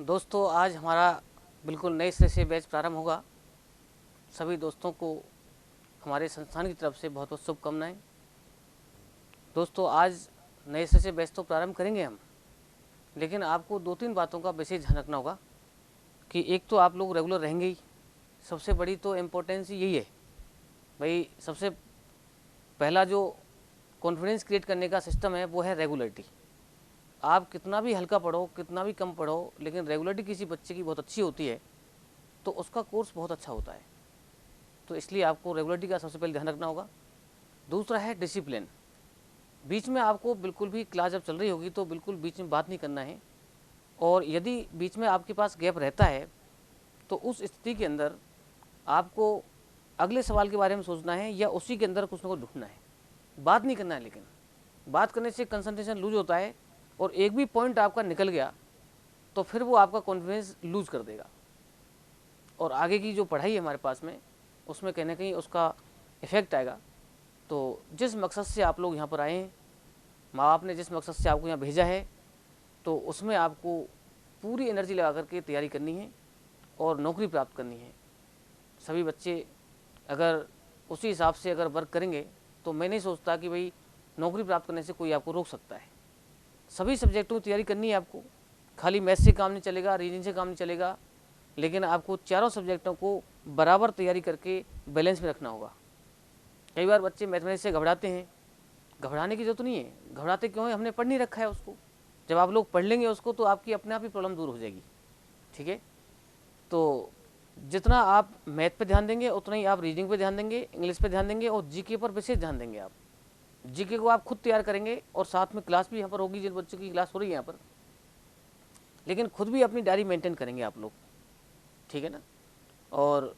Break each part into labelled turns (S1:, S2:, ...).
S1: दोस्तों, आज हमारा बिल्कुल नए सिरे से बैच प्रारंभ होगा। सभी दोस्तों को हमारे संस्थान की तरफ से बहुत बहुत शुभकामनाएं। दोस्तों, आज नए सिरे से बैच तो प्रारंभ करेंगे हम, लेकिन आपको दो तीन बातों का विशेष ध्यान रखना होगा कि एक तो आप लोग रेगुलर रहेंगे ही। सबसे बड़ी तो इम्पोर्टेंस यही है भाई। सबसे पहला जो कॉन्फिडेंस क्रिएट करने का सिस्टम है वो है रेगुलरिटी। आप कितना भी हल्का पढ़ो, कितना भी कम पढ़ो, लेकिन रेगुलरिटी किसी बच्चे की बहुत अच्छी होती है तो उसका कोर्स बहुत अच्छा होता है। तो इसलिए आपको रेगुलरिटी का सबसे पहले ध्यान रखना होगा। दूसरा है डिसिप्लिन। बीच में आपको बिल्कुल भी क्लास जब चल रही होगी तो बिल्कुल बीच में बात नहीं करना है, और यदि बीच में आपके पास गैप रहता है तो उस स्थिति के अंदर आपको अगले सवाल के बारे में सोचना है या उसी के अंदर कुछ ना कुछ ढूंढना है। बात नहीं करना है, लेकिन बात करने से कंसंट्रेशन लूज होता है और एक भी पॉइंट आपका निकल गया तो फिर वो आपका कॉन्फिडेंस लूज कर देगा और आगे की जो पढ़ाई है हमारे पास में उसमें कहीं ना कहीं उसका इफेक्ट आएगा। तो जिस मकसद से आप लोग यहाँ पर आए हैं, माँ बाप ने जिस मकसद से आपको यहाँ भेजा है, तो उसमें आपको पूरी एनर्जी लगा करके तैयारी करनी है और नौकरी प्राप्त करनी है। सभी बच्चे अगर उसी हिसाब से अगर वर्क करेंगे तो मैं नहीं सोचता कि भाई नौकरी प्राप्त करने से कोई आपको रोक सकता है। सभी सब्जेक्टों की तैयारी करनी है आपको। खाली मैथ्स से काम नहीं चलेगा, रीजनिंग से काम नहीं चलेगा, लेकिन आपको चारों सब्जेक्टों को बराबर तैयारी करके बैलेंस में रखना होगा। कई बार बच्चे मैथमेटिक्स से घबराते हैं। घबराने की जरूरत नहीं है। घबराते क्यों है? हमने पढ़ नहीं रखा है उसको। जब आप लोग पढ़ लेंगे उसको तो आपकी अपने आप ही प्रॉब्लम दूर हो जाएगी। ठीक है, तो जितना आप मैथ पे ध्यान देंगे उतना ही आप रीजनिंग पे ध्यान देंगे, इंग्लिश पे ध्यान देंगे और जीके पर विशेष ध्यान देंगे। आप जीके को आप खुद तैयार करेंगे और साथ में क्लास भी यहाँ पर होगी, जिन बच्चों की क्लास हो रही है यहाँ पर, लेकिन खुद भी अपनी डायरी मेंटेन करेंगे आप लोग। ठीक है ना। और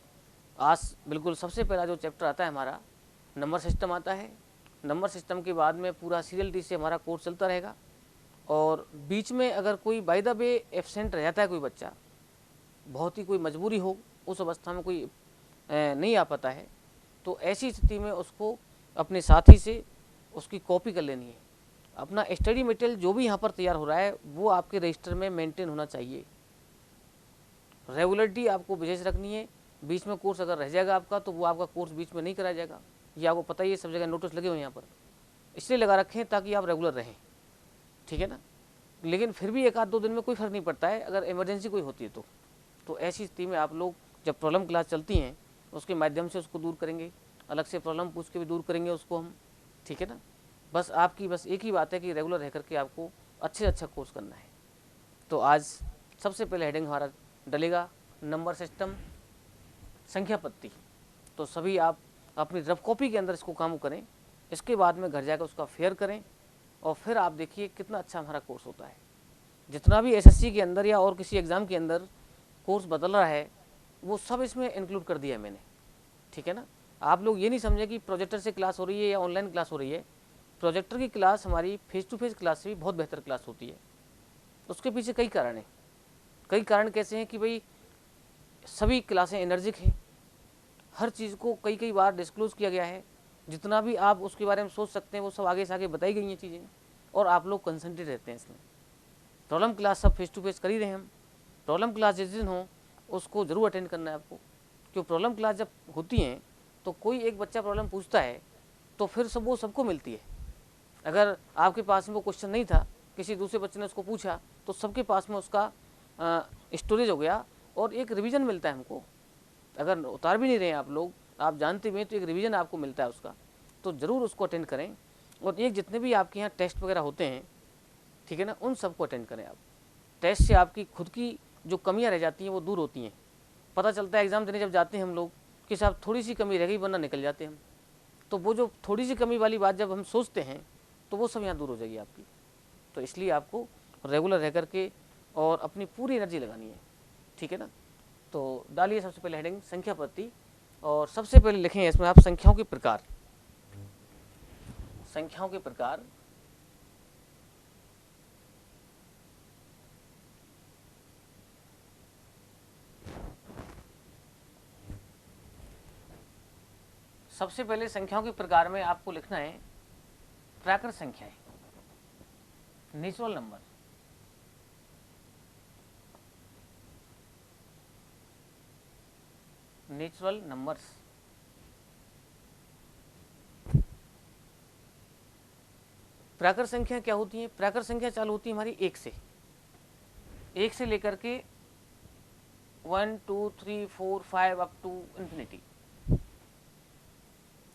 S1: आज बिल्कुल सबसे पहला जो चैप्टर आता है हमारा, नंबर सिस्टम आता है। नंबर सिस्टम के बाद में पूरा सीरियलिटी से हमारा कोर्स चलता रहेगा। और बीच में अगर कोई बाय द वे एब्सेंट रह जाता है कोई बच्चा, बहुत ही कोई मजबूरी हो, उस अवस्था में कोई नहीं आ पाता है, तो ऐसी स्थिति में उसको अपने साथी से उसकी कॉपी कर लेनी है। अपना स्टडी मटेरियल जो भी यहाँ पर तैयार हो रहा है वो आपके रजिस्टर में मेंटेन होना चाहिए। रेगुलरिटी आपको विशेष रखनी है। बीच में कोर्स अगर रह जाएगा आपका तो वो आपका कोर्स बीच में नहीं कराया जाएगा। ये आपको पता ही है, सब जगह नोटिस लगे हुए हैं यहाँ पर, इसलिए लगा रखें ताकि आप रेगुलर रहें। ठीक है ना। लेकिन फिर भी एक आध दो दिन में कोई फर्क नहीं पड़ता है अगर इमरजेंसी कोई होती है तो ऐसी स्थिति में आप लोग जब प्रॉब्लम क्लास चलती हैं उसके माध्यम से उसको दूर करेंगे, अलग से प्रॉब्लम पूछ के भी दूर करेंगे उसको हम। ठीक है ना। बस आपकी बस एक ही बात है कि रेगुलर रह करके आपको अच्छे से अच्छा कोर्स करना है। तो आज सबसे पहले हेडिंग हमारा डलेगा नंबर सिस्टम, संख्या पत्ती। तो सभी आप अपनी रफ कॉपी के अंदर इसको काम करें। इसके बाद में घर जाकर उसका फेयर करें और फिर आप देखिए कितना अच्छा हमारा कोर्स होता है। जितना भी एसएससी के अंदर या और किसी एग्ज़ाम के अंदर कोर्स बदल रहा है वो सब इसमें इंक्लूड कर दिया है मैंने। ठीक है ना। आप लोग ये नहीं समझे कि प्रोजेक्टर से क्लास हो रही है या ऑनलाइन क्लास हो रही है। प्रोजेक्टर की क्लास हमारी फेस टू फेस क्लास से भी बहुत बेहतर क्लास होती है। उसके पीछे कई कारण हैं। कई कारण कैसे हैं कि भाई सभी क्लासें एनर्जिक हैं, हर चीज़ को कई कई बार डिस्क्लोज किया गया है। जितना भी आप उसके बारे में सोच सकते हैं वो सब आगे से आगे बताई गई हैं चीज़ें, और आप लोग कंसंट्रेट रहते हैं इसमें। प्रॉब्लम क्लास सब फेस टू फेस कर ही रहे हैं हम। प्रॉब्लम क्लास जिस दिन हो उसको ज़रूर अटेंड करना है आपको, क्यों प्रॉब्लम क्लास जब होती हैं तो कोई एक बच्चा प्रॉब्लम पूछता है तो फिर सब वो सबको मिलती है। अगर आपके पास में वो क्वेश्चन नहीं था, किसी दूसरे बच्चे ने उसको पूछा, तो सबके पास में उसका स्टोरेज हो गया और एक रिवीजन मिलता है हमको। अगर उतार भी नहीं रहे हैं आप लोग, आप जानते भी हैं, तो एक रिवीजन आपको मिलता है उसका। तो ज़रूर उसको अटेंड करें। और एक जितने भी आपके यहाँ टेस्ट वगैरह होते हैं, ठीक है ना, उन सबको अटेंड करें आप। टेस्ट से आपकी खुद की जो कमियाँ रह जाती हैं वो दूर होती हैं। पता चलता है एग्ज़ाम देने जब जाते हैं हम लोग कि साहब थोड़ी सी कमी रह गई वरना निकल जाते हैं हम। तो वो जो थोड़ी सी कमी वाली बात जब हम सोचते हैं तो वो सब यहाँ दूर हो जाएगी आपकी। तो इसलिए आपको रेगुलर रह करके और अपनी पूरी एनर्जी लगानी है। ठीक है ना। तो डालिए सबसे पहले हेडिंग संख्या पत्ती, और सबसे पहले लिखें इसमें आप संख्याओं के प्रकार। संख्याओं के प्रकार। सबसे पहले संख्याओं के प्रकार में आपको लिखना है प्राकृत संख्याएं, नेचुरल नंबर। Natural numbers. प्राकृत संख्या क्या होती है? प्राकृत संख्या चालू होती है हमारी एक से लेकर के 1 2 3 4 5 अप टू इन्फिनिटी।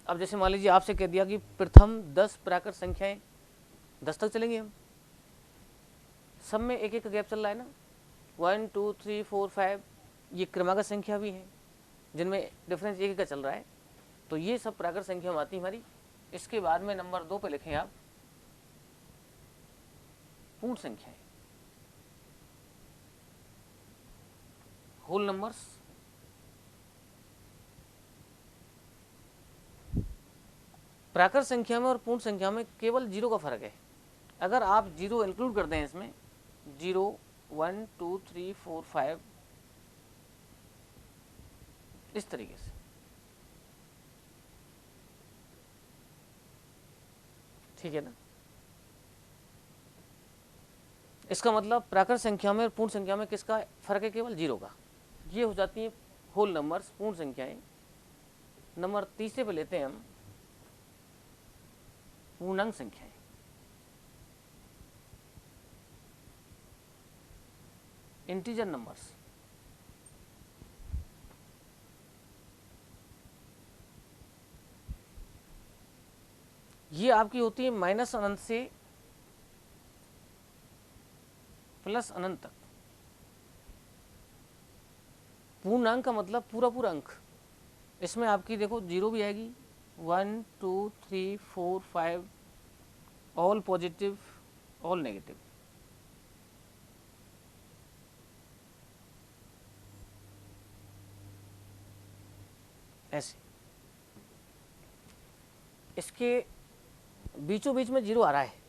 S1: अब जैसे मान लीजिए आपसे कह दिया कि प्रथम 10 प्राकृत संख्याएं, 10 तक चलेंगे हम, सब में एक एक गैप चल रहा है ना, 1 2 3 4 5, ये क्रमागत संख्या भी है जिनमें डिफरेंस एक का चल रहा है, तो ये सब प्राकृत संख्या आती है हमारी। इसके बाद में नंबर 2 पे लिखें आप पूर्ण संख्याएं, होल नंबर्स। प्राकृत संख्या में और पूर्ण संख्या में केवल 0 का फर्क है। अगर आप 0 इंक्लूड कर दें इसमें, 0 1 2 3 4 5 इस तरीके से, ठीक है ना। इसका मतलब प्राकृत संख्या में और पूर्ण संख्या में किसका फर्क है? केवल 0 का। ये हो जाती है होल नंबर्स, पूर्ण संख्याएं। नंबर तीसरे पे लेते हैं हम पूर्णांक संख्याएं। Integer numbers. ये आपकी होती है माइनस अनंत से प्लस अनंत तक। पूर्णांक का मतलब पूरा पूरा अंक। इसमें आपकी देखो 0 भी आएगी, 1 2 3 4 5 ऑल पॉजिटिव ऑल नेगेटिव। ऐसे इसके बीचों बीच में 0 आ रहा है।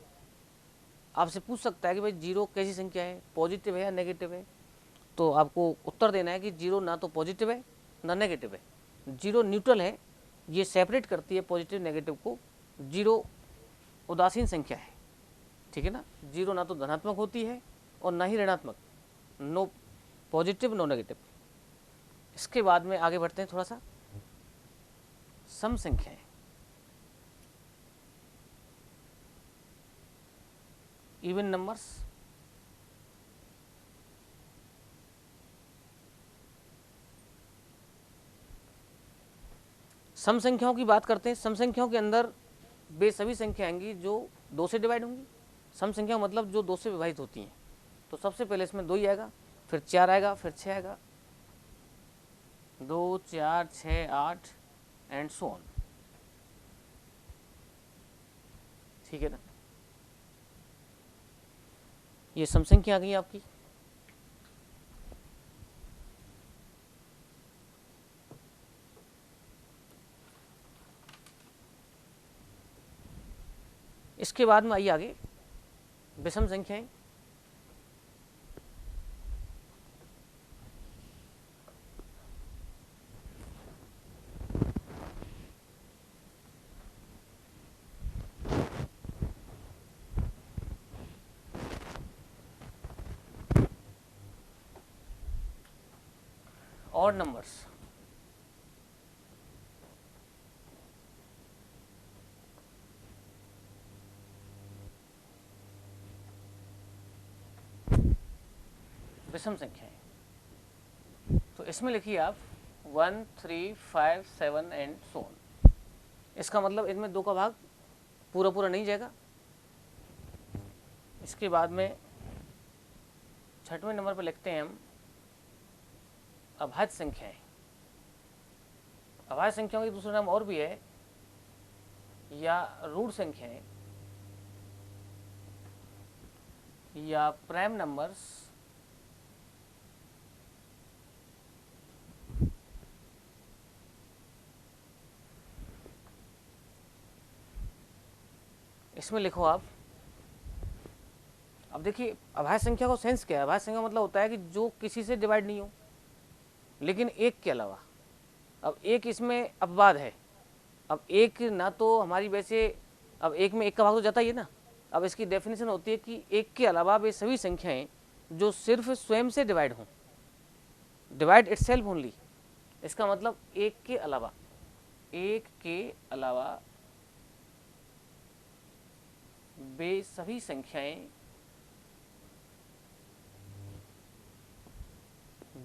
S1: आपसे पूछ सकता है कि भाई 0 कैसी संख्या है, पॉजिटिव है या नेगेटिव है? तो आपको उत्तर देना है कि 0 ना तो पॉजिटिव है ना नेगेटिव है, 0 न्यूट्रल है, ये सेपरेट करती है पॉजिटिव नेगेटिव को। 0 उदासीन संख्या है, ठीक है ना। 0 ना तो धनात्मक होती है और ना ही ऋणात्मक, नो पॉजिटिव नो नेगेटिव। इसके बाद में आगे बढ़ते हैं थोड़ा सा, सम संख्याएं। Even numbers. सम संख्याओं की बात करते हैं। सम संख्याओं के अंदर वे सभी संख्या आएंगी जो 2 से डिवाइड होंगी। सम संख्या मतलब जो 2 से विभाजित होती हैं। तो सबसे पहले इसमें 2 ही आएगा, फिर 4 आएगा, फिर 6 आएगा, 2 4 6 8 एंड सो ऑन, ठीक है ना। ये सम संख्या आ गई आपकी। इसके बाद में आइए आगे विषम संख्याएं। Odd numbers. विषम संख्याएं, तो इसमें लिखिए आप 1 3 5 7 एंड सो ऑन। इसका मतलब इनमें 2 का भाग पूरा पूरा नहीं जाएगा। इसके बाद में 6वें नंबर पर लिखते हैं हम अभाज्य संख्याएं। अभाज्य संख्याओं के दूसरा नाम और भी है, या रूट संख्याएं, या प्राइम नंबर्स, इसमें लिखो आप। अब देखिए अभाज्य संख्या का सेंस क्या है? अभाज्य संख्या मतलब होता है कि जो किसी से डिवाइड नहीं हो, लेकिन एक के अलावा। अब एक इसमें अपवाद है। अब एक ना तो हमारी वैसे, अब एक में एक का भाग तो जाता ही है ना। अब इसकी डेफिनेशन होती है कि एक के अलावा वे सभी संख्याएं जो सिर्फ स्वयं से डिवाइड हों, डिवाइड इटसेल्फ ओनली, इसका मतलब एक के अलावा वे सभी संख्याएं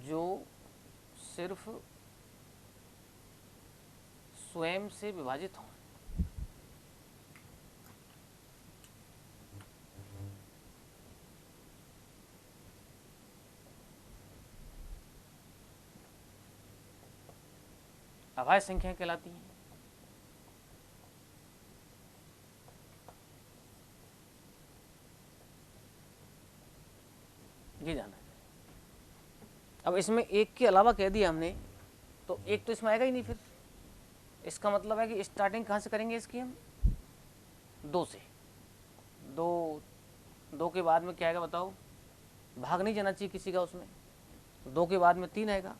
S1: जो सिर्फ स्वयं से विभाजित हों। अभाज्य संख्याएं कहलाती हैं। ये जाना है। अब इसमें एक के अलावा कह दिया हमने, तो एक तो इसमें आएगा ही नहीं। फिर इसका मतलब है कि स्टार्टिंग कहाँ से करेंगे इसकी हम? 2 से। दो के बाद में क्या आएगा बताओ? भाग नहीं जाना चाहिए किसी का उसमें। 2 के बाद में 3 आएगा,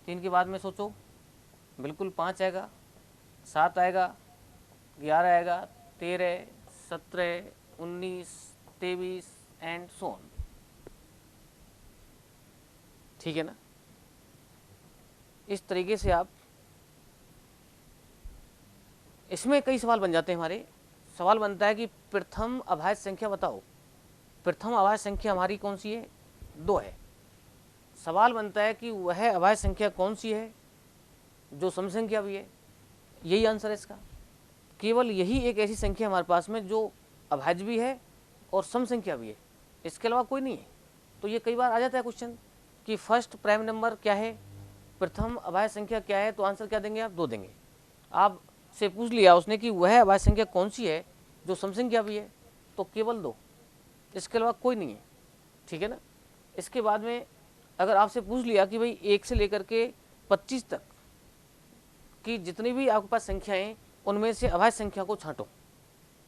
S1: 3 के बाद में सोचो बिल्कुल 5 आएगा, 7 आएगा, 11 आएगा, 13, 17, 19, 23 एंड सो ऑन। ठीक है ना? इस तरीके से आप, इसमें कई सवाल बन जाते हैं हमारे। सवाल बनता है कि प्रथम अभाज्य संख्या बताओ। प्रथम अभाज्य संख्या हमारी कौन सी है? 2 है। सवाल बनता है कि वह अभाज्य संख्या कौन सी है जो सम संख्या भी है। यही आंसर है इसका। केवल यही एक ऐसी संख्या हमारे पास में जो अभाज्य भी है और सम संख्या भी है, इसके अलावा कोई नहीं है। तो ये कई बार आ जाता है क्वेश्चन कि फर्स्ट प्राइम नंबर क्या है, प्रथम अभाज्य संख्या क्या है, तो आंसर क्या देंगे आप? 2 देंगे। आप से पूछ लिया उसने कि वह अभाज्य संख्या कौन सी है जो सम संख्या भी है, तो केवल 2, इसके अलावा कोई नहीं है। ठीक है ना? इसके बाद में अगर आपसे पूछ लिया कि भाई 1 से लेकर के 25 तक की जितनी भी आपके पास संख्याएं, उनमें से अभाज्य संख्या को छांटो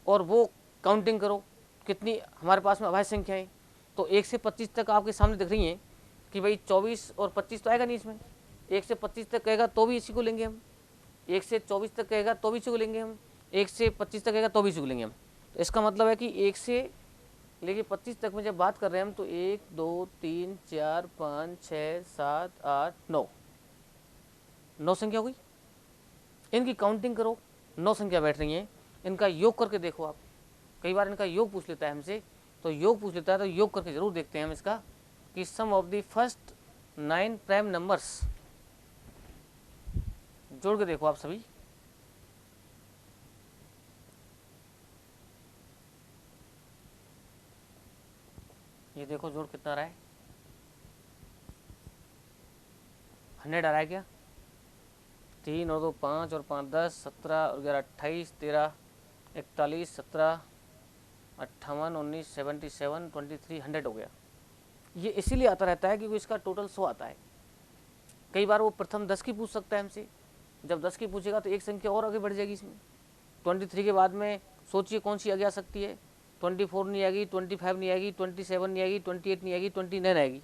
S1: और वो काउंटिंग करो कितनी हमारे पास में अभाज्य संख्याएं। तो 1 से 25 तक आपके सामने दिख रही हैं कि भाई 24 और 25 तो आएगा नहीं इसमें। 1 से 25 तक कहेगा तो भी इसी को लेंगे हम, 1 से 24 तक कहेगा तो भी इसी को लेंगे हम, 1 से 25 तक कहेगा तो भी इसी को लेंगे हम। तो इसका मतलब है कि 1 से लेके 25 तक में जब बात कर रहे हैं हम, तो 1 2 3 4 5 6 7 8 9, 9 संख्या हो गई। इनकी काउंटिंग करो, 9 संख्या बैठ रही हैं। इनका योग करके देखो आप। कई बार इनका योग पूछ लेता है हमसे, तो योग पूछ लेता है तो योग करके जरूर देखते हैं हम इसका कि sum of the first 9 prime numbers, जोड़ के देखो आप सभी। ये देखो जोड़ कितना आ रहा है? 100 आ रहा है क्या? 3 और 2 5 और 5 10, 17 और 11 28, 13 41, 17 58, 19 77 23, 100 हो गया। ये इसीलिए आता रहता है क्योंकि इसका टोटल 100 आता है। कई बार वो प्रथम 10 की पूछ सकता है हमसे। जब 10 की पूछेगा तो एक संख्या और आगे बढ़ जाएगी इसमें। 23 के बाद में सोचिए कौन सी आगे आ सकती है? 24 नहीं आएगी, 25 नहीं आएगी, 27 नहीं आएगी, 28 नहीं आएगी, 29 आएगी।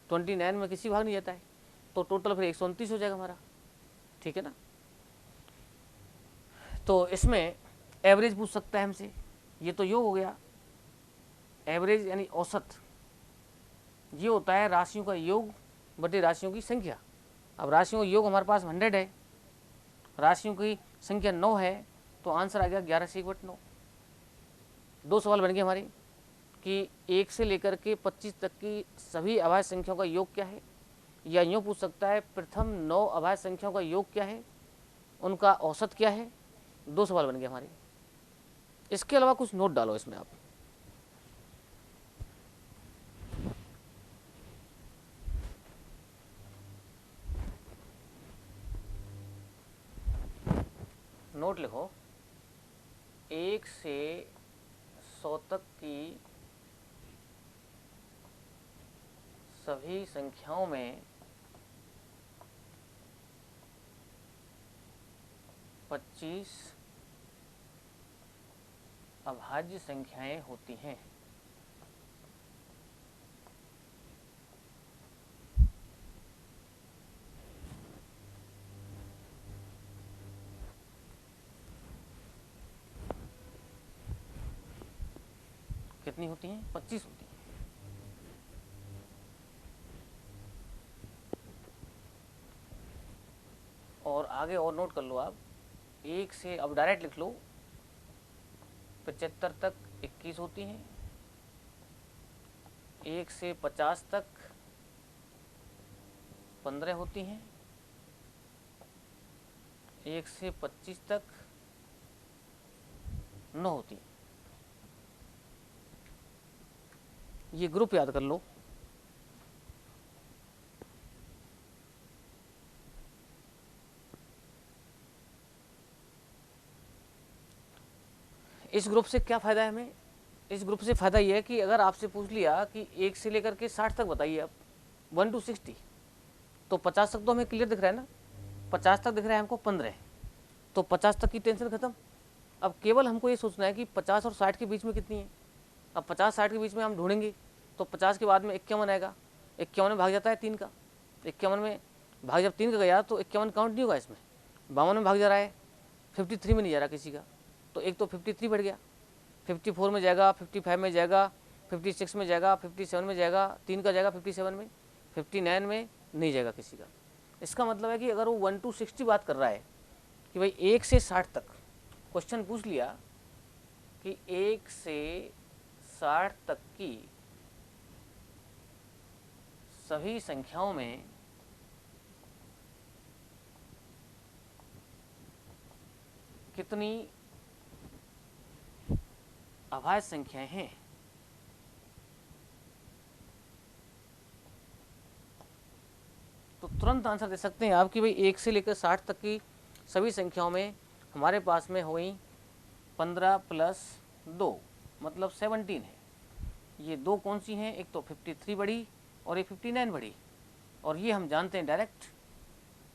S1: 29 में किसी भाग नहीं आता है, तो टोटल फिर 129 हो जाएगा हमारा। ठीक है ना? तो इसमें एवरेज पूछ सकता है हमसे। ये तो योग हो गया। एवरेज यानी औसत, ये होता है राशियों का योग बटे राशियों की संख्या। अब राशियों का योग हमारे पास 100 है, राशियों की संख्या 9 है, तो आंसर आ गया 11 से 1/9। 2 सवाल बन गए हमारे कि 1 से लेकर के 25 तक की सभी अभाज्य संख्याओं का योग क्या है, या यूँ पूछ सकता है प्रथम 9 अभाज्य संख्याओं का योग क्या है, उनका औसत क्या है। 2 सवाल बन गए हमारे। इसके अलावा कुछ नोट डालो इसमें आप। नोट लिखो, 1 से 100 तक की सभी संख्याओं में 25 अभाज्य संख्याएं होती हैं। कितनी होती हैं? 25 होती हैं। आगे और नोट कर लो आप, 1 से अब डायरेक्ट लिख लो, 75 तक 21 होती हैं, 1 से 50 तक 15 होती हैं, 1 से 25 तक 9 होती हैं। ये ग्रुप याद कर लो। इस ग्रुप से क्या फ़ायदा है हमें? इस ग्रुप से फ़ायदा ये है कि अगर आपसे पूछ लिया कि 1 से लेकर के 60 तक बताइए आप, 1 to 60, तो 50 तक तो हमें क्लियर दिख रहा है ना, 50 तक दिख रहा है हमको 15, तो 50 तक की टेंशन खत्म। अब केवल हमको ये सोचना है कि 50 और 60 के बीच में कितनी है। अब 50-60 के बीच में हम ढूंढेंगे तो 50 के बाद में 51 आएगा, 51 में भाग जाता है 3 का, 51 में भाग जब 3 का गया तो 51 काउंट नहीं होगा इसमें, 52 में भाग जा रहा है, 53 में नहीं जा रहा किसी का, तो एक तो 53 बढ़ गया, 54 में जाएगा, 55 में जाएगा, 56 में जाएगा, 57 में जाएगा, 3 का जाएगा 57 में, 59 में नहीं जाएगा किसी का। इसका मतलब है कि अगर वो 1 to 60 बात कर रहा है कि भाई 1 से 60 तक, क्वेश्चन पूछ लिया कि 1 से 60 तक की सभी संख्याओं में कितनी अभाज्य संख्याएं हैं, तो तुरंत आंसर दे सकते हैं आप कि भाई 1 से लेकर 60 तक की सभी संख्याओं में हमारे पास में हो गई 15 + 2 मतलब 17 है। ये दो कौन सी हैं? एक तो 53 बढ़ी और एक 59 बढ़ी, और ये हम जानते हैं डायरेक्ट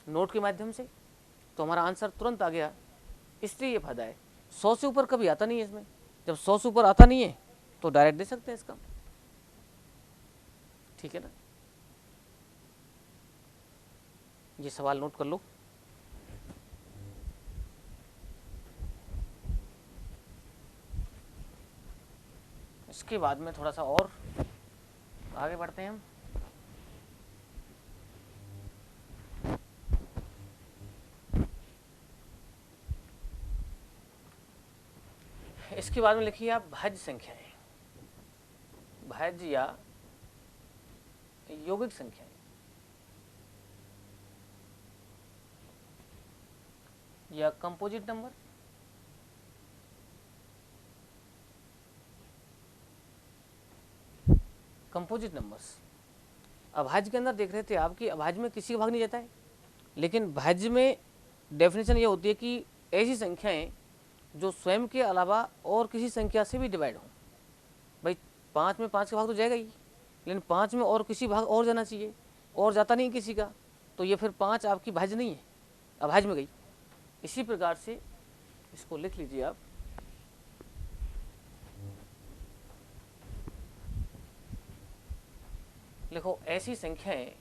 S1: नोट के माध्यम से, तो हमारा आंसर तुरंत आ गया। इसलिए ये फायदा है। 100 से ऊपर कभी आता नहीं है इसमें, जब 100 से ऊपर आता नहीं है तो डायरेक्ट दे सकते हैं इसका, ठीक है ना। ये सवाल नोट कर लो। इसके बाद में थोड़ा सा और आगे बढ़ते हैं हम। इसके बाद में लिखिए आप भाज्य संख्याएं, भाज्य या यौगिक संख्याएं, या कंपोजिट नंबर, कंपोजिट नंबर्स। अभाज्य के अंदर देख रहे थे आप कि अभाज्य में किसी का भाग नहीं जाता है, लेकिन भाज्य में डेफिनेशन ये होती है कि ऐसी संख्याएं जो स्वयं के अलावा और किसी संख्या से भी डिवाइड हों। भाई 5 में 5 का भाग तो जाएगा ही, लेकिन 5 में और किसी भाग और जाना चाहिए, और जाता नहीं किसी का, तो ये फिर 5 आपकी भाज्य नहीं है, अभाज्य में गई। इसी प्रकार से इसको लिख लीजिए आप, लिखो ऐसी संख्याएं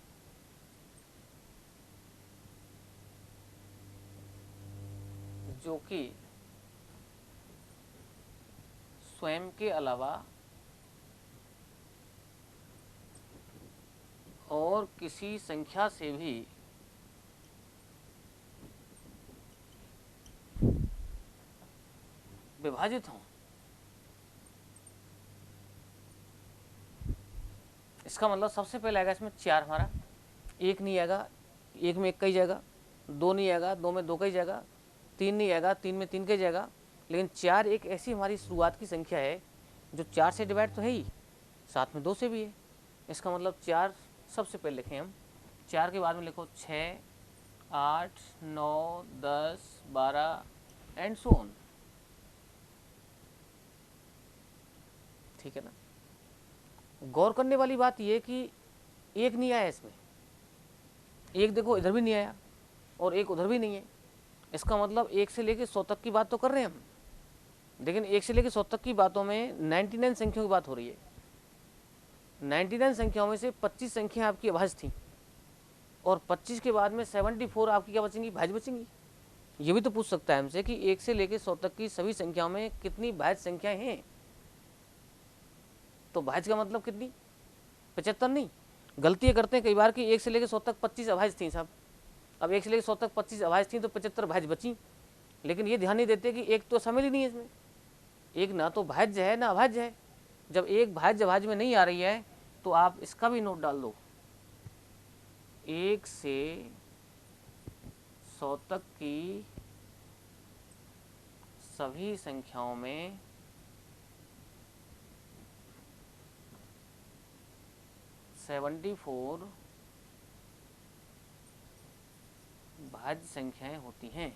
S1: जो कि स्वयं के अलावा और किसी संख्या से भी विभाजित हों। इसका मतलब सबसे पहले आएगा इसमें 4 हमारा, 1 नहीं आएगा, 1 में 1 का ही जाएगा, 2 नहीं आएगा, 2 में 2 का ही जाएगा, 3 नहीं आएगा, 3 में 3 का ही जाएगा, लेकिन 4 एक ऐसी हमारी शुरुआत की संख्या है जो 4 से डिवाइड तो है ही, साथ में 2 से भी है। इसका मतलब 4 सबसे पहले लिखें हम, 4 के बाद में लिखो 6, 8, 9, 10, 12 एंड सो ऑन, ठीक है ना। गौर करने वाली बात यह कि एक नहीं आया इसमें, एक देखो इधर भी नहीं आया और एक उधर भी नहीं है। इसका मतलब 1 से लेकर 100 तक की बात तो कर रहे हैं हम, लेकिन 1 से लेकर 100 तक की बातों में 99 संख्याओं की बात हो रही है। 99 संख्याओं में से 25 संख्या आपकी अभाज्य थी, और 25 के बाद में 74 आपकी क्या बचेंगी? भाज्य बचेंगी। ये भी तो पूछ सकता है हमसे कि 1 से लेकर 100 तक की सभी संख्याओं में कितनी भाज्य संख्याएं हैं, तो भाज्य का मतलब कितनी? 75 नहीं। गलती ये करते हैं कई बार कि 1 से लेकर 100 तक 25 अभाज्य थी साहब, अब 1 से लेकर 100 तक 25 अभाज्य थी तो 75 भाज्य बची, लेकिन ये ध्यान नहीं देते कि एक तो शामिल ही नहीं है इसमें, एक ना तो भाज्य है ना अभाज्य है। जब एक भाज्य अभाज्य में नहीं आ रही है तो आप इसका भी नोट डाल दो, 1 से 100 तक की सभी संख्याओं में 74 भाज्य संख्याएं होती हैं।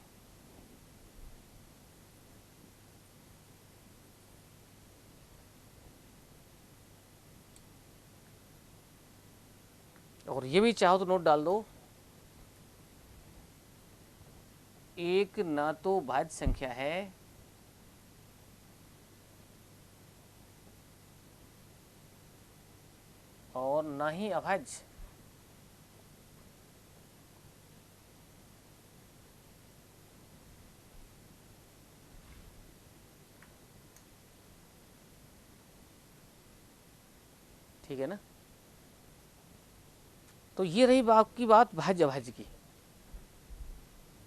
S1: और ये भी चाहो तो नोट डाल दो, एक ना तो भाज्य संख्या है और ना ही अभाज्य। ठीक है ना। तो ये रही आपकी बात भाज्य अभाज्य की।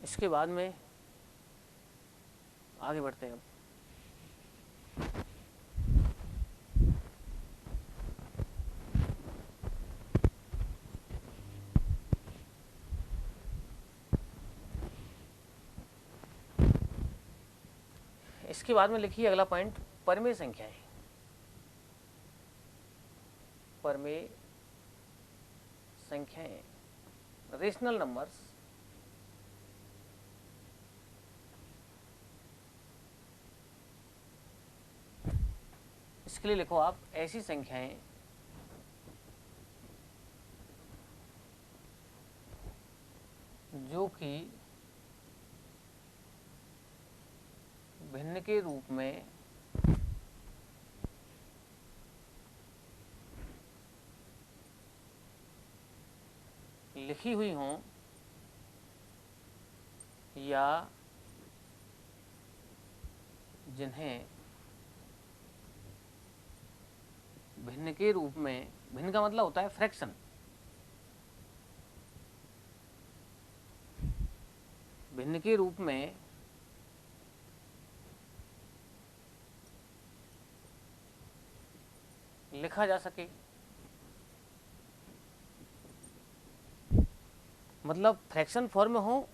S1: इसके बाद में आगे बढ़ते हैं। अब इसके बाद में लिखिए अगला पॉइंट, परमेय संख्याएं। परमेय संख्याएं, रेशनल नंबर्स इसके लिए लिखो आप ऐसी संख्याएं जो कि भिन्न के रूप में लिखी हुई हों या जिन्हें भिन्न के रूप में, भिन्न का मतलब होता है फ्रैक्शन, भिन्न के रूप में लिखा जा सके। मतलब फ्रैक्शन फॉर्म में हो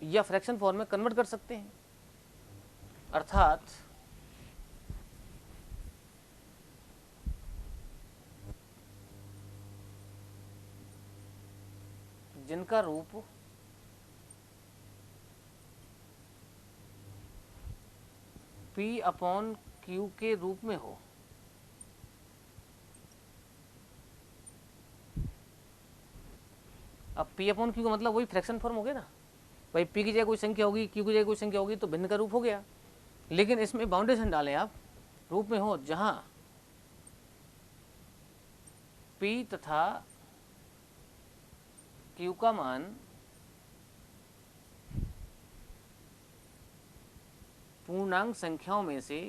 S1: या फ्रैक्शन फॉर्म में कन्वर्ट कर सकते हैं, अर्थात जिनका रूप P अपॉन Q के रूप में हो। अब P अपॉन Q का मतलब वही फ्रैक्शन फॉर्म हो गया ना, भाई P की जगह कोई संख्या होगी, Q की जगह कोई संख्या होगी तो भिन्न का रूप हो गया। लेकिन इसमें बाउंडेशन डालें आप, रूप में हो जहां P तथा Q का मान पूर्णांक संख्याओं में से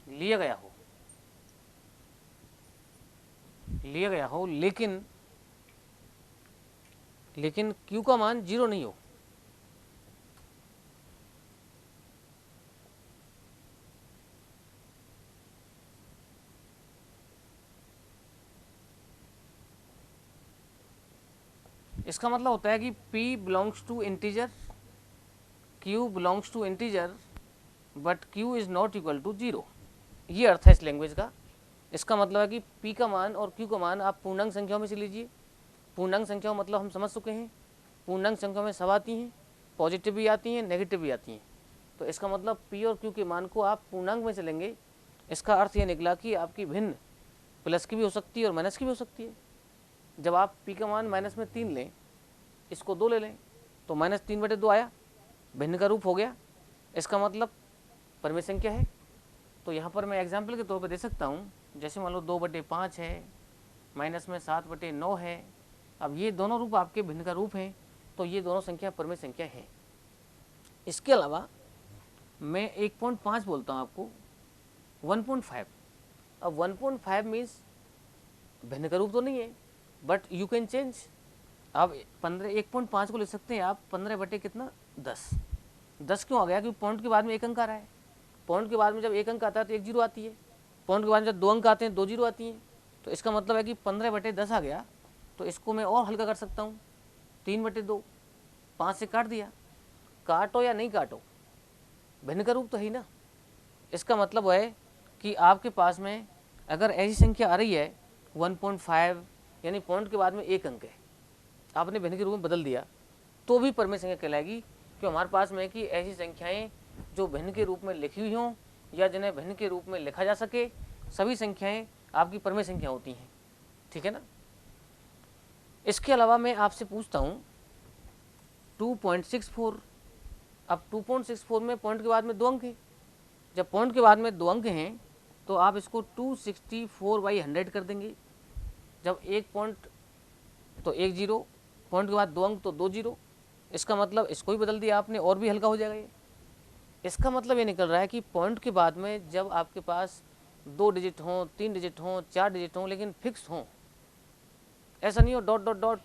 S1: लिया गया हो, लेकिन Q का मान 0 नहीं हो। इसका मतलब होता है कि P belongs to integer, Q belongs to integer but Q is not equal to 0। ये अर्थ है इस लैंग्वेज का। इसका मतलब है कि P का मान और Q का मान आप पूर्णांक संख्याओं में से लीजिए। पूर्णांक संख्याओं मतलब हम समझ चुके हैं, पूर्णांक संख्याओं में सब आती हैं, पॉजिटिव भी आती हैं, नेगेटिव भी आती हैं। तो इसका मतलब P और Q के मान को आप पूर्णांक में से लेंगे। इसका अर्थ ये निकला कि आपकी भिन्न प्लस की भी हो सकती है और माइनस की भी हो सकती है। जब आप P का मान -3 लें, इसको 2 ले लें तो -3/2 आया, भिन्न का रूप हो गया। इसका मतलब परमेय संख्या है। तो यहाँ पर मैं एग्जाम्पल के तौर पर दे सकता हूँ, जैसे मान लो 2/5 है, माइनस में 7/9 है। अब ये दोनों रूप आपके भिन्न का रूप हैं, तो ये दोनों संख्या परमेय संख्या है। इसके अलावा मैं 1.5 बोलता हूँ आपको, 1.5 अब 1.5 मीन्स भिन्न का रूप तो नहीं है, बट यू कैन चेंज। आप 15 1.5 को लिख सकते हैं आप 15 बटे कितना 10। 10 क्यों आ गया? क्योंकि पॉइंट के बाद में एक अंक आ रहा है। पॉइंट के बाद में जब एक अंक आता है तो एक जीरो आती है, पॉइंट के बाद में जब दो अंक आते हैं दो जीरो आती हैं। तो इसका मतलब है कि 15 बटे 10 आ गया। तो इसको मैं और हल्का कर सकता हूँ, 3 बटे 2, 5 से काट दिया। काटो या नहीं काटो, भिन्न का रूप तो है ही ना। इसका मतलब है कि आपके पास में अगर ऐसी संख्या आ रही है 1.5, यानी पॉइंट के बाद में एक अंक है, आपने भिन्न के रूप में बदल दिया, तो भी परमेय संख्या कहलाएगी। क्यों? हमारे पास में कि ऐसी संख्याएं जो भिन्न के रूप में लिखी हुई हों या जिन्हें भिन्न के रूप में लिखा जा सके, सभी संख्याएं आपकी परमेय संख्या होती हैं। ठीक है ना। इसके अलावा मैं आपसे पूछता हूँ 2.64। अब 2.64 में पॉइंट के बाद में दो अंक हैं। जब पॉइंट के बाद में दो अंक हैं तो आप इसको 264/100 कर देंगे। जब एक पॉइंट तो एक जीरो, पॉइंट के बाद दो अंक तो दो जीरो। इसका मतलब इसको ही बदल दिया आपने और भी हल्का हो जाएगा ये। इसका मतलब ये निकल रहा है कि पॉइंट के बाद में जब आपके पास 2 डिजिट हों, 3 डिजिट हों, 4 डिजिट हों, लेकिन फिक्स हों, ऐसा नहीं हो डॉट डॉट डॉट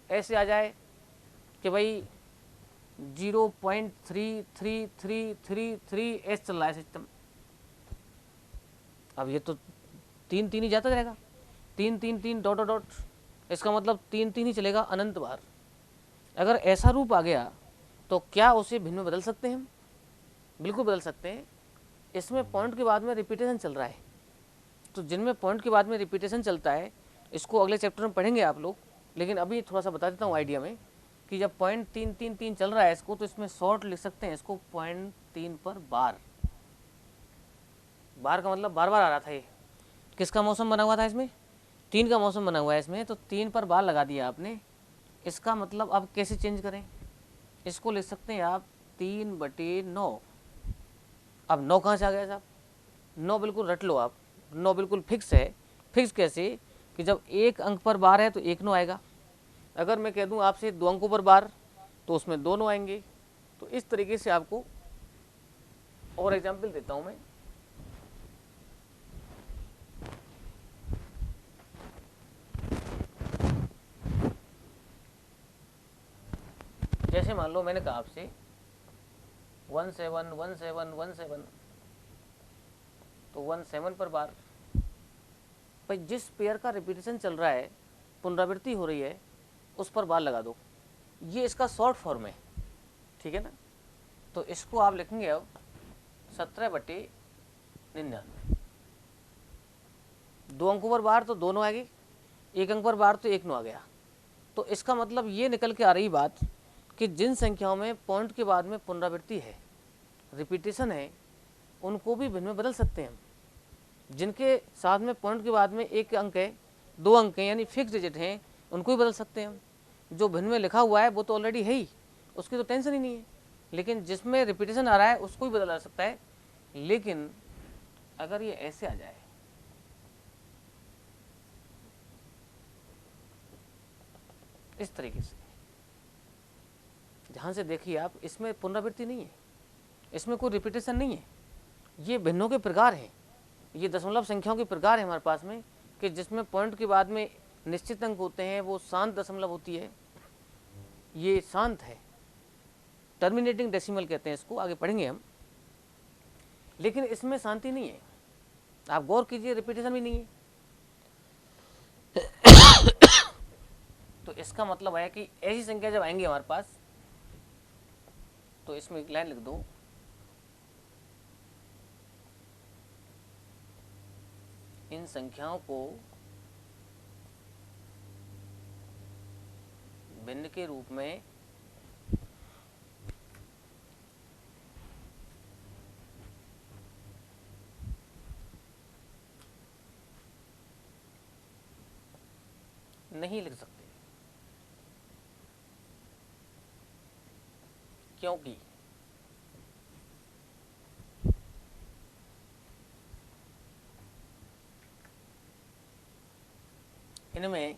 S1: ऐसे आ जाए कि भाई 0.3333 ऐसे चल रहा है सिस्टम। अब ये तो तीन तीन ही जाता रहेगा, तीन तीन तीन डॉट डॉट डॉट। इसका मतलब तीन तीन ही चलेगा अनंत बार। अगर ऐसा रूप आ गया तो क्या उसे भिन्न में बदल सकते हैं हम? बिल्कुल बदल सकते हैं। इसमें पॉइंट के बाद में रिपीटेशन चल रहा है, तो जिनमें पॉइंट के बाद में रिपीटेशन चलता है इसको अगले चैप्टर में पढ़ेंगे आप लोग, लेकिन अभी थोड़ा सा बता देता हूँ आइडिया में कि जब पॉइंट 3 चल रहा है इसको, तो इसमें शॉर्ट लिख सकते हैं इसको 0.3 पर बार। बार का मतलब बार बार आ रहा था। ये किसका मौसम बना हुआ था? इसमें 3 का मौसम बना हुआ है इसमें, तो 3 पर बार लगा दिया आपने। इसका मतलब अब कैसे चेंज करें? इसको लिख सकते हैं आप 3/9। अब 9 कहाँ से आ गया साहब? 9 बिल्कुल रट लो आप, 9 बिल्कुल फिक्स है। फिक्स कैसे? कि जब एक अंक पर बार है तो एक 9 आएगा। अगर मैं कह दूं आपसे 2 अंकों पर बार, तो उसमें 2 9 आएंगे। तो इस तरीके से आपको और एग्जाम्पल देता हूं मैं। जैसे मान लो मैंने कहा आपसे 171717, तो 17 पर बार। भाई जिस पेयर का रिपीटेशन चल रहा है, पुनरावृत्ति हो रही है, उस पर बार लगा दो। ये इसका शॉर्ट फॉर्म है। ठीक है ना। तो इसको आप लिखेंगे अब 17/99। 2 अंकों पर बार तो दोनों आ गई, एक अंक पर बार तो एक 9 आ गया। तो इसका मतलब ये निकल के आ रही बात कि जिन संख्याओं में पॉइंट के बाद में पुनरावृत्ति है, रिपीटेशन है, उनको भी भिन्न में बदल सकते हैं हम। जिनके साथ में पॉइंट के बाद में एक अंक है, दो अंक हैं, यानी फिक्स डिजिट हैं, उनको भी बदल सकते हैं हम। जो भिन्न में लिखा हुआ है वो तो ऑलरेडी है ही, उसकी तो टेंशन ही नहीं है। लेकिन जिसमें रिपीटेशन आ रहा है उसको भी बदला जा सकता है। लेकिन अगर ये ऐसे आ जाए, इस तरीके से, ध्यान से देखिए आप, इसमें पुनरावृत्ति नहीं है, इसमें कोई रिपीटेशन नहीं है। ये भिन्नों के प्रकार हैं, ये दशमलव संख्याओं के प्रकार है हमारे पास में, कि जिसमें पॉइंट के बाद में निश्चित अंक होते हैं, वो शांत दशमलव होती है। ये शांत है, टर्मिनेटिंग डेसिमल कहते हैं इसको, आगे पढ़ेंगे हम। लेकिन इसमें शांति नहीं है, आप गौर कीजिए, रिपीटेशन भी नहीं है। तो इसका मतलब है कि ऐसी संख्या जब आएंगी हमारे पास, तो इसमें एक लाइन लिख दो, इन संख्याओं को भिन्न के रूप में नहीं लिख सकते, क्योंकि इनमें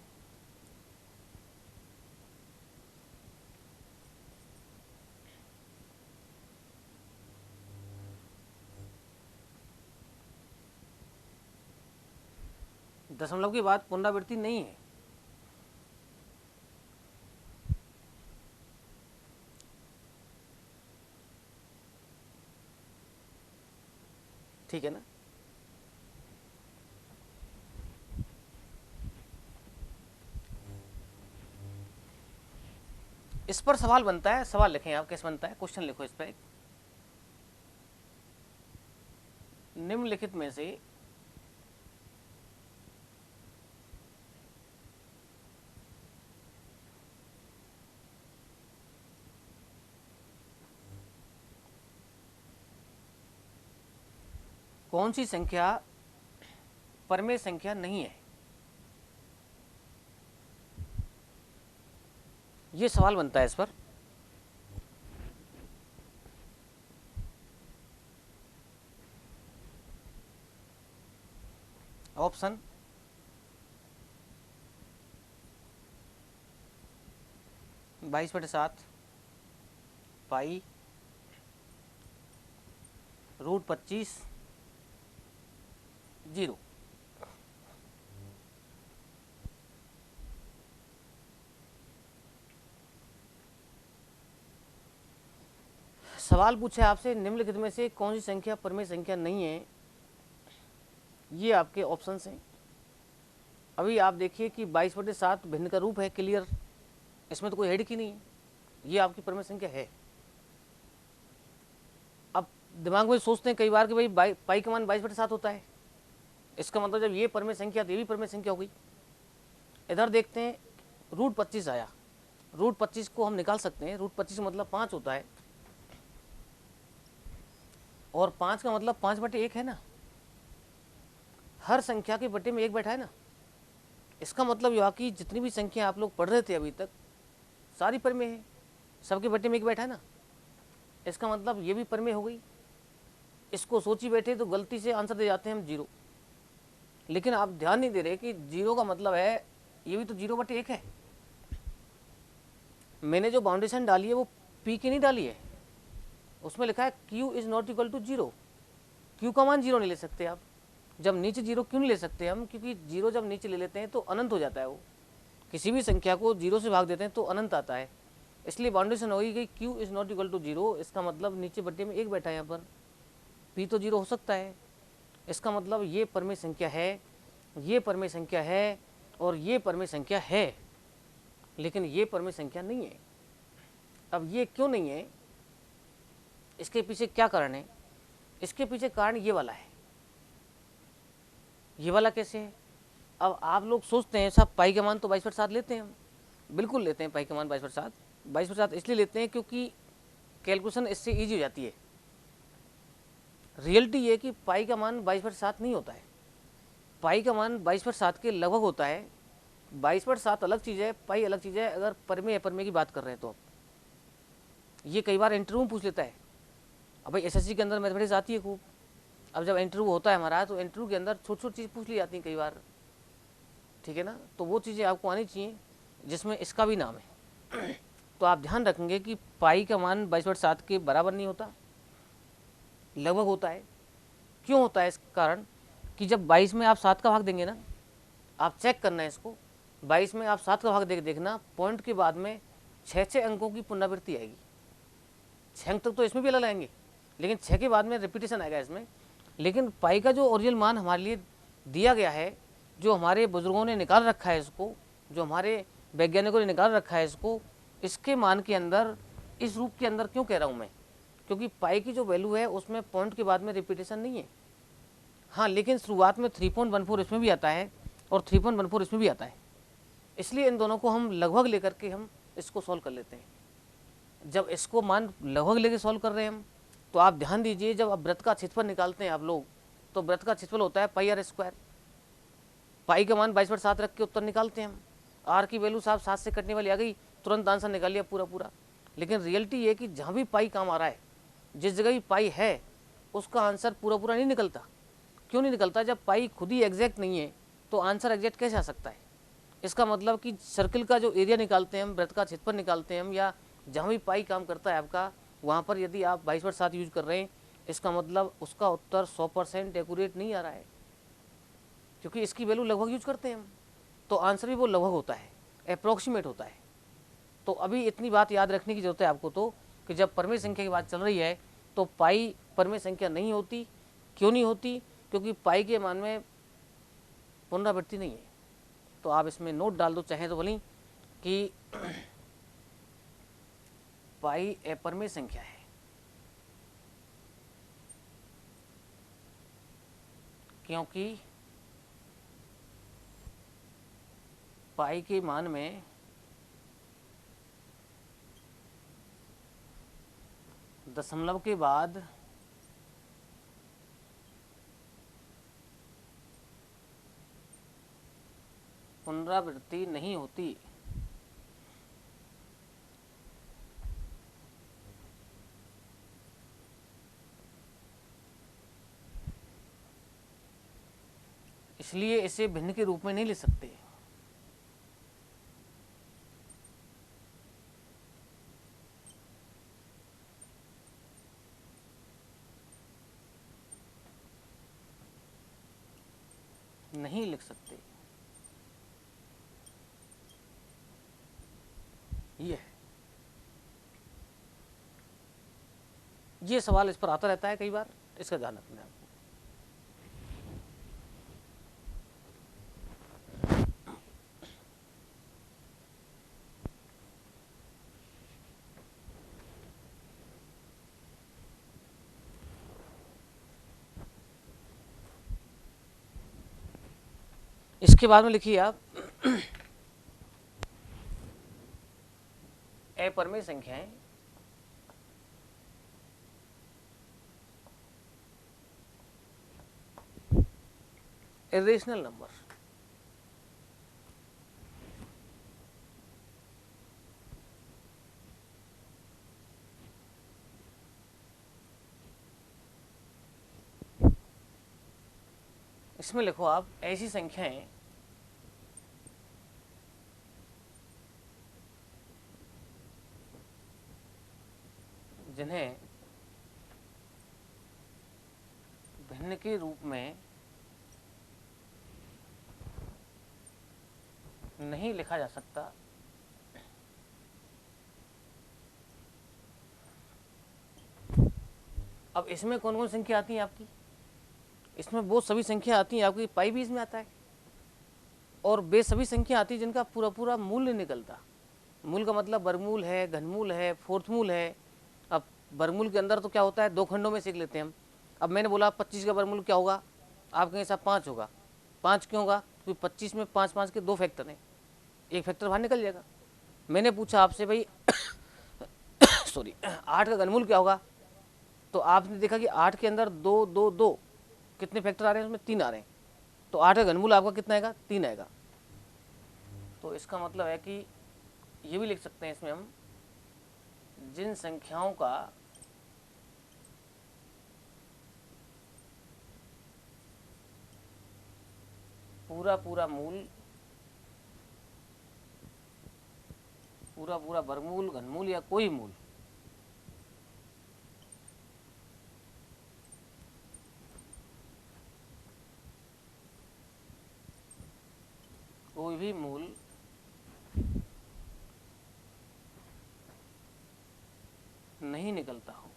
S1: दशमलव के बाद पुनरावृत्ति नहीं है। ठीक है ना। इस पर सवाल बनता है, सवाल लिखें आप, कैसे बनता है, क्वेश्चन लिखो इस पर। निम्नलिखित में से कौन सी संख्या परमेय संख्या नहीं है, ये सवाल बनता है इस पर। ऑप्शन बाईस बटे सात, पाई, रूट 25, 0। सवाल पूछे आपसे निम्नलिखित में से कौन सी संख्या परमेय संख्या नहीं है, ये आपके ऑप्शंस हैं। अभी आप देखिए कि 22/7 भिन्न का रूप है, क्लियर, इसमें तो कोई हेड की नहीं है, ये आपकी परमेय संख्या है। अब दिमाग में सोचते हैं कई बार कि भाई पाई का मान 22/7 होता है, इसका मतलब जब ये परमेय संख्या तो ये भी परमेय संख्या हो गई। इधर देखते हैं रूट 25 आया, रूट 25 को हम निकाल सकते हैं, रूट 25 मतलब 5 होता है, और 5 का मतलब 5/1 है ना, हर संख्या के बटे में 1 बैठा है ना। इसका मतलब यह कि जितनी भी संख्या आप लोग पढ़ रहे थे अभी तक सारी परमेय है, सबके बटे में 1 बैठा है ना, इसका मतलब ये भी परमेय हो गई। इसको सोची बैठे तो गलती से आंसर दे जाते हैं हम 0, लेकिन आप ध्यान नहीं दे रहे कि 0 का मतलब है ये भी तो 0/1 है। मैंने जो बाउंडेशन डाली है वो पी की नहीं डाली है, उसमें लिखा है q is not equal to 0। q का मान 0 नहीं ले सकते आप, जब नीचे 0 क्यों नहीं ले सकते हम, क्योंकि 0 जब नीचे ले लेते हैं तो अनंत हो जाता है। वो किसी भी संख्या को 0 से भाग देते हैं तो अनंत आता है, इसलिए बाउंडेशन हो गई q is not equal to 0। इसका मतलब नीचे बट्टे में 1 बैठा है, यहाँ पर p तो 0 हो सकता है। इसका मतलब ये परमेय संख्या है, ये परमेय संख्या है, और ये परमेय संख्या है, लेकिन ये परमेय संख्या नहीं है। अब ये क्यों नहीं है, इसके पीछे क्या कारण है? इसके पीछे कारण ये वाला है। ये वाला कैसे है? अब आप लोग सोचते हैं साहब पाई का मान तो 22/7 लेते हैं हम, बिल्कुल लेते हैं पाई का मान 22/7। 22/7 इसलिए लेते हैं क्योंकि कैलकुलेशन इससे ईजी हो जाती है। रियलिटी ये कि पाई का मान 22/7 नहीं होता है, पाई का मान 22/7 के लगभग होता है। 22/7 अलग चीज़ है, पाई अलग चीज़ है, अगर परमेय अपरमेय की बात कर रहे हैं तो। ये कई बार इंटरव्यू में पूछ लेता है, अब भाई एसएससी के अंदर मैथमेटिक्स आती है खूब, अब जब इंटरव्यू होता है हमारा तो इंटरव्यू के अंदर छोटी छोटी चीज़ पूछ ली जाती हैं कई बार, ठीक है ना, तो वो चीज़ें आपको आनी चाहिए जिसमें इसका भी नाम है। तो आप ध्यान रखेंगे कि पाई का मान 22/7 के बराबर नहीं होता, लगभग होता है। क्यों होता है? इस कारण कि जब 22 में आप 7 का भाग देंगे ना, आप चेक करना है इसको, 22 में आप 7 का भाग देखना, पॉइंट के बाद में 6 अंकों की पुनरावृत्ति आएगी। 6 अंक तक तो इसमें भी अलग आएंगे, लेकिन 6 के बाद में रिपीटेशन आएगा इसमें। लेकिन पाई का जो ओरिजिनल मान हमारे लिए दिया गया है, जो हमारे बुजुर्गों ने निकाल रखा है इसको, जो हमारे वैज्ञानिकों ने निकाल रखा है इसको, इसके मान के अंदर, इस रूप के अंदर क्यों कह रहा हूँ मैं, क्योंकि पाई की जो वैल्यू है उसमें पॉइंट के बाद में रिपीटेशन नहीं है। हाँ, लेकिन शुरुआत में 3.14 इसमें भी आता है और 3.14 इसमें भी आता है, इसलिए इन दोनों को हम लगभग लेकर के हम इसको सॉल्व कर लेते हैं। जब इसको मान लगभग लेके सॉल्व कर रहे हैं हम, तो आप ध्यान दीजिए, जब अब वृत्त का क्षेत्रफल निकालते हैं आप लोग, तो वृत्त का क्षेत्रफल होता है पाई आर स्क्वायर। पाई का मान 22/7 रख के उत्तर निकालते हैं हम, आर की वैल्यू साहब 7 से कटने वाली आ गई, तुरंत आंसर निकाल लिया पूरा पूरा। लेकिन रियलिटी ये कि जहाँ भी पाई काम आ रहा है, जिस जगह भी पाई है, उसका आंसर पूरा पूरा नहीं निकलता। क्यों नहीं निकलता? जब पाई खुद ही एग्जैक्ट नहीं है तो आंसर एग्जैक्ट कैसे आ सकता है? इसका मतलब कि सर्किल का जो एरिया निकालते हैं हम, वृत्त का क्षेत्रफल निकालते हैं हम, या जहाँ भी पाई काम करता है आपका, वहाँ पर यदि आप 22/7 यूज कर रहे हैं, इसका मतलब उसका उत्तर 100% एक्यूरेट नहीं आ रहा है। क्योंकि इसकी वैल्यू लगभग यूज करते हैं हम, तो आंसर भी वो लगभग होता है, अप्रोक्सीमेट होता है। तो अभी इतनी बात याद रखने की जरूरत है आपको तो, कि जब परमेय संख्या की बात चल रही है तो पाई परमेय संख्या नहीं होती। क्यों नहीं होती? क्योंकि पाई के मान में पुनरावृत्ति नहीं है। तो आप इसमें नोट डाल दो चाहे तो बोली कि पाई अपरमेय संख्या है, क्योंकि पाई के मान में दशमलव के बाद पुनरावृत्ति नहीं होती। इसलिए इसे भिन्न के रूप में नहीं ले सकते। नहीं लिख सकते, ये सवाल इस पर आता रहता है कई बार, इसका ध्यान रखना है। इसके बाद में लिखिए आप अपरमेय संख्याएं इरेशनल नंबर। इसमें लिखो आप ऐसी संख्याएं जिन्हें भिन्न के रूप में नहीं लिखा जा सकता। अब इसमें कौन कौन संख्या आती है आपकी? इसमें वो सभी संख्या आती हैं आपकी, पाई भी इसमें आता है, और वे सभी संख्या आती है जिनका पूरा पूरा मूल्य निकलता। मूल का मतलब वर्गमूल है, घनमूल है, फोर्थ मूल है। अब वर्गमूल के अंदर तो क्या होता है, दो खंडों में सीख लेते हैं हम। अब मैंने बोला 25 का वर्गमूल क्या होगा, आप कहेंगे साहब 5 होगा। 5 क्यों होगा? क्योंकि 25 में 5 5 के 2 फैक्टर हैं, एक फैक्टर बाहर निकल जाएगा। मैंने पूछा आपसे भाई सॉरी 8 का घनमूल क्या होगा, तो आपने देखा कि 8 के अंदर 2 2 2 कितने फैक्टर आ रहे हैं, उसमें 3 आ रहे हैं। तो 8 का घनमूल आपका कितना आएगा? 3 आएगा। तो इसका मतलब है कि ये भी लिख सकते हैं इसमें हम, जिन संख्याओं का पूरा पूरा मूल, पूरा पूरा वर्गमूल, घनमूल या कोई मूल कोई भी मूल नहीं निकलता हो।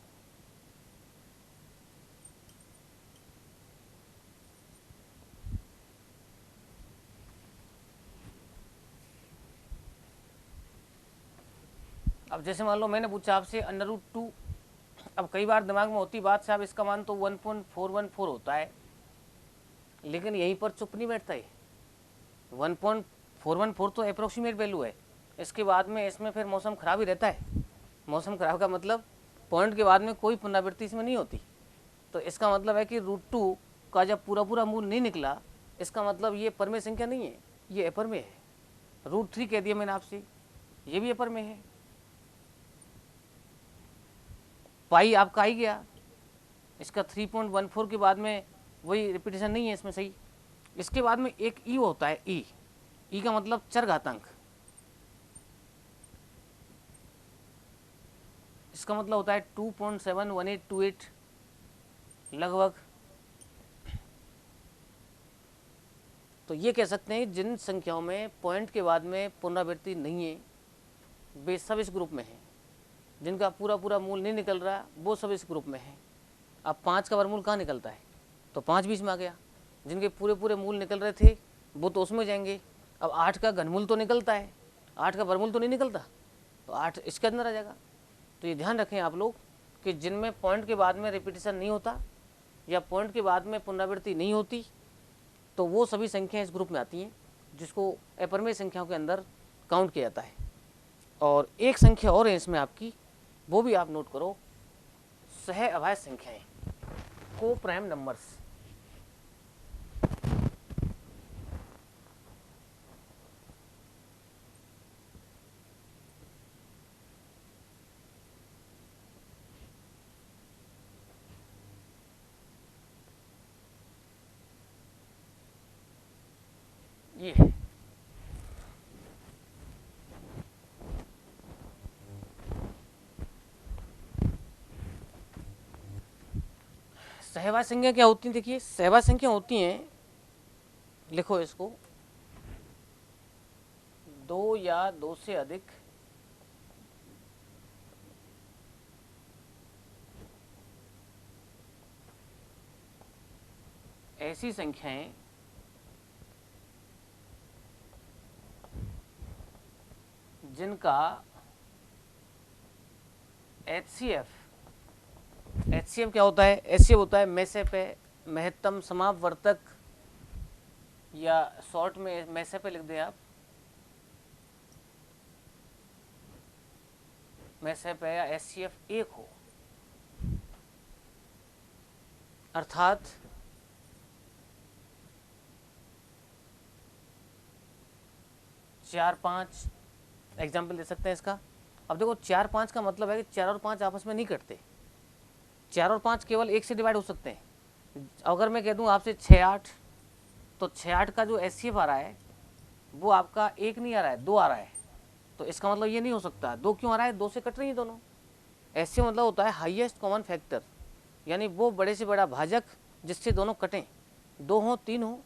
S1: अब जैसे मान लो मैंने पूछा आपसे √2, अब कई बार दिमाग में होती बात साहब इसका मान तो 1.414 होता है, लेकिन यहीं पर चुप नहीं बैठता है। 1.414 तो अप्रोक्सीमेट वैल्यू है। इसके बाद में इसमें फिर मौसम खराब ही रहता है। मौसम खराब का मतलब पॉइंट के बाद में कोई पुनरावृत्ति इसमें नहीं होती। तो इसका मतलब है कि √2 का जब पूरा पूरा मूल नहीं निकला, इसका मतलब ये परमेय संख्या नहीं है, ये अपरमेय है। √3 कह दिया मैंने आपसे, ये भी अपरमेय है। पाई आपका आई गया, इसका 3.14 के बाद में वही रिपीटेशन नहीं है इसमें, सही। इसके बाद में एक ई होता है, ई का मतलब चरघातांक। इसका मतलब होता है 2.71828 लगभग। तो ये कह सकते हैं जिन संख्याओं में पॉइंट के बाद में पुनरावृत्ति नहीं है वे सब इस ग्रुप में हैं। जिनका पूरा पूरा मूल नहीं निकल रहा वो सब इस ग्रुप में है। अब 5 का वर्गमूल कहाँ निकलता है, तो 5 बीच में आ गया। जिनके पूरे पूरे मूल निकल रहे थे वो तो उसमें जाएंगे। अब 8 का घनमूल तो निकलता है, 8 का वर्गमूल तो नहीं निकलता, तो 8 इसके अंदर आ जाएगा। तो ये ध्यान रखें आप लोग कि जिनमें पॉइंट के बाद में रिपीटिशन नहीं होता या पॉइंट के बाद में पुनरावृत्ति नहीं होती तो वो सभी संख्याएं इस ग्रुप में आती हैं, जिसको अपरिमेय संख्याओं के अंदर काउंट किया जाता है। और एक संख्या और है इसमें आपकी, वो भी आप नोट करो, सह अभाज्य संख्याएं, को प्राइम नंबर्स। ये है सहवाज संख्या। क्या होती है, देखिए सहवाज संख्या होती हैं, लिखो इसको, 2 या 2 से अधिक ऐसी संख्याएं जिनका HCF क्या होता है, HCF होता है मैसे पे महत्तम समापवर्तक, या शॉर्ट में मैसे पे लिख दें आप, मैसे पे या HCF 1 हो, अर्थात चार 5 एग्जाम्पल दे सकते हैं इसका। अब देखो 4 5 का मतलब है कि 4 और 5 आपस में नहीं कटते, 4 और 5 केवल 1 से डिवाइड हो सकते हैं। अगर मैं कह दूं आपसे 6 8, तो 6 8 का जो HCF आ रहा है वो आपका 1 नहीं आ रहा है, 2 आ रहा है, तो इसका मतलब ये नहीं हो सकता। 2 क्यों आ रहा है, 2 से कट रही है दोनों। HCF मतलब होता है हाईएस्ट कॉमन फैक्टर, यानी वो बड़े से बड़ा भाजक जिससे दोनों कटें, 2 हो 3 हो।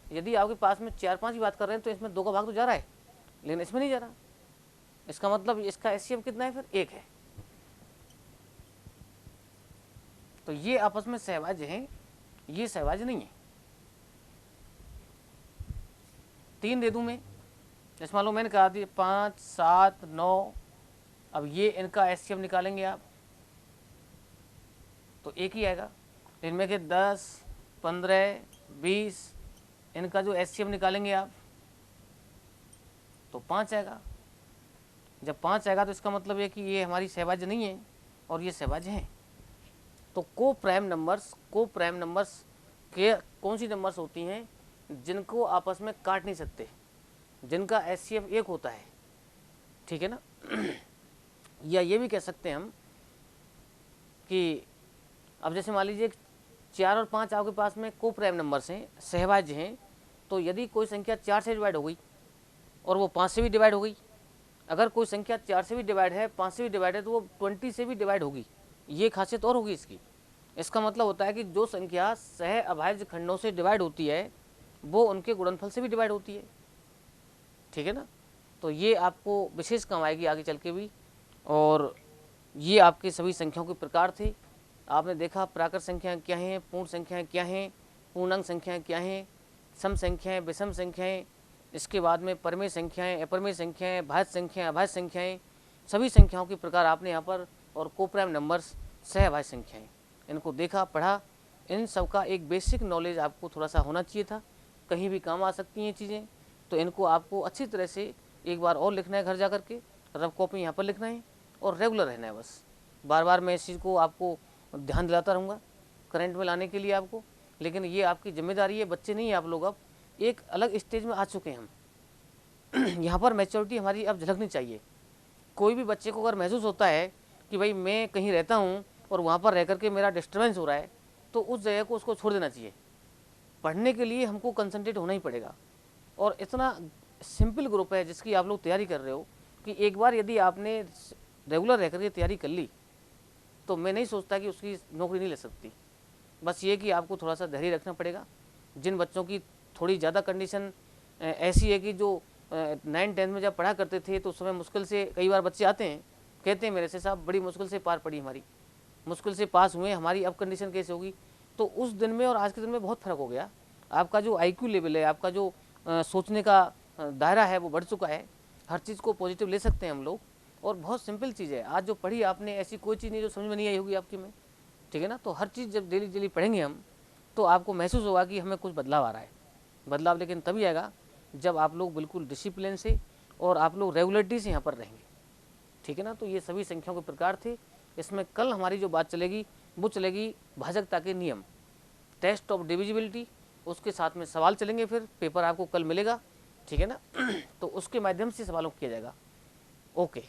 S1: यदि आपके पास में 4 5 की बात कर रहे हैं तो इसमें 2 का भाग तो जा रहा है, लेकिन इसमें नहीं जा रहा। इसका मतलब इसका HCF कितना है, फिर 1 है। तो ये आपस में सहवाज्य हैं, ये सहवाज्य नहीं है। 3 दे दूं मैं, जैसे मान लो मैंने कहा थी 5 7 9, अब ये इनका HCF निकालेंगे आप तो 1 ही आएगा। इनमें के 10 15 20 इनका जो HCF निकालेंगे आप तो 5 आएगा। जब 5 आएगा तो इसका मतलब है कि ये हमारी सहवाज्य नहीं है और ये सहवाज्य हैं। तो को प्राइम नंबर्स के कौन सी नंबर्स होती हैं जिनको आपस में काट नहीं सकते, जिनका HCF 1 होता है, ठीक है ना। या ये भी कह सकते हैं हम कि अब जैसे मान लीजिए 4 और 5 आपके पास में को प्राइम नंबर्स हैं, सहवाज्य हैं, तो यदि कोई संख्या 4 से डिवाइड हो गई और वो 5 से भी डिवाइड हो गई, अगर कोई संख्या 4 से भी डिवाइड है 5 से भी डिवाइड है तो वो 20 से भी डिवाइड होगी। ये खासियत और होगी इसकी। इसका मतलब होता है कि जो संख्या सह अभाज्य खंडों से डिवाइड होती है वो उनके गुणनफल से भी डिवाइड होती है, ठीक है ना। तो ये आपको विशेष काम आएगी आगे चल के भी। और ये आपके सभी संख्याओं के प्रकार थे। आपने देखा प्राकृत संख्याएं क्या हैं, पूर्ण संख्याएं क्या हैं, पूर्णांक संख्याएं क्या हैं, सम संख्याएं, विषम संख्याएं, इसके बाद में परमेय संख्याएं, अपरमेय संख्याएं, भाज्य संख्याएं, अभाज्य संख्याएं, सभी संख्याओं के प्रकार आपने यहाँ पर, और को प्राइम नंबर्स, सह अभाज्य संख्याएं, इनको देखा पढ़ा। इन सब का एक बेसिक नॉलेज आपको थोड़ा सा होना चाहिए था, कहीं भी काम आ सकती हैं चीज़ें। तो इनको आपको अच्छी तरह से एक बार और लिखना है घर जा कर के, रफ कॉपी यहाँ पर लिखना है और रेगुलर रहना है बस। बार बार मैं इस चीज़ को आपको ध्यान दिलाता रहूँगा करंट में लाने के लिए आपको, लेकिन ये आपकी जिम्मेदारी है। बच्चे नहीं, आप लोग अब एक अलग स्टेज में आ चुके हैं हम। यहाँ पर मैच्योरिटी हमारी अब झलकनी चाहिए। कोई भी बच्चे को अगर महसूस होता है कि भाई मैं कहीं रहता हूँ और वहाँ पर रह करके मेरा डिस्टर्बेंस हो रहा है, तो उस जगह को उसको छोड़ देना चाहिए। पढ़ने के लिए हमको कंसंट्रेट होना ही पड़ेगा। और इतना सिंपल ग्रुप है जिसकी आप लोग तैयारी कर रहे हो कि एक बार यदि आपने रेगुलर रह करके तैयारी कर ली तो मैं नहीं सोचता कि उसकी नौकरी नहीं लग सकती। बस ये कि आपको थोड़ा सा धैर्य रखना पड़ेगा। जिन बच्चों की थोड़ी ज़्यादा कंडीशन ऐसी है कि जो 9-10 में जब पढ़ा करते थे तो उस समय मुश्किल से कई बार बच्चे आते हैं, कहते हैं मेरे से साहब बड़ी मुश्किल से पार पड़ी हमारी, मुश्किल से पास हुए, हमारी अब कंडीशन कैसे होगी। तो उस दिन में और आज के दिन में बहुत फ़र्क हो गया। आपका जो IQ लेवल है, आपका जो सोचने का दायरा है वो बढ़ चुका है। हर चीज़ को पॉजिटिव ले सकते हैं हम लोग। और बहुत सिंपल चीज़ है, आज जो पढ़ी आपने ऐसी कोई चीज़ नहीं जो समझ में नहीं आई होगी आपकी में, ठीक है ना। तो हर चीज़ जब डेली डेली पढ़ेंगे हम तो आपको महसूस होगा कि हमें कुछ बदलाव आ रहा है। बदलाव लेकिन तभी आएगा जब आप लोग बिल्कुल डिसिप्लिन से और आप लोग रेगुलरिटी से यहाँ पर रहेंगे, ठीक है ना। तो ये सभी संख्याओं के प्रकार थे। इसमें कल हमारी जो बात चलेगी वो चलेगी भाजकता के नियम, टेस्ट ऑफ डिविजिबिलिटी, उसके साथ में सवाल चलेंगे। फिर पेपर आपको कल मिलेगा, ठीक है ना। तो उसके माध्यम से सवालों को किया जाएगा। ओके।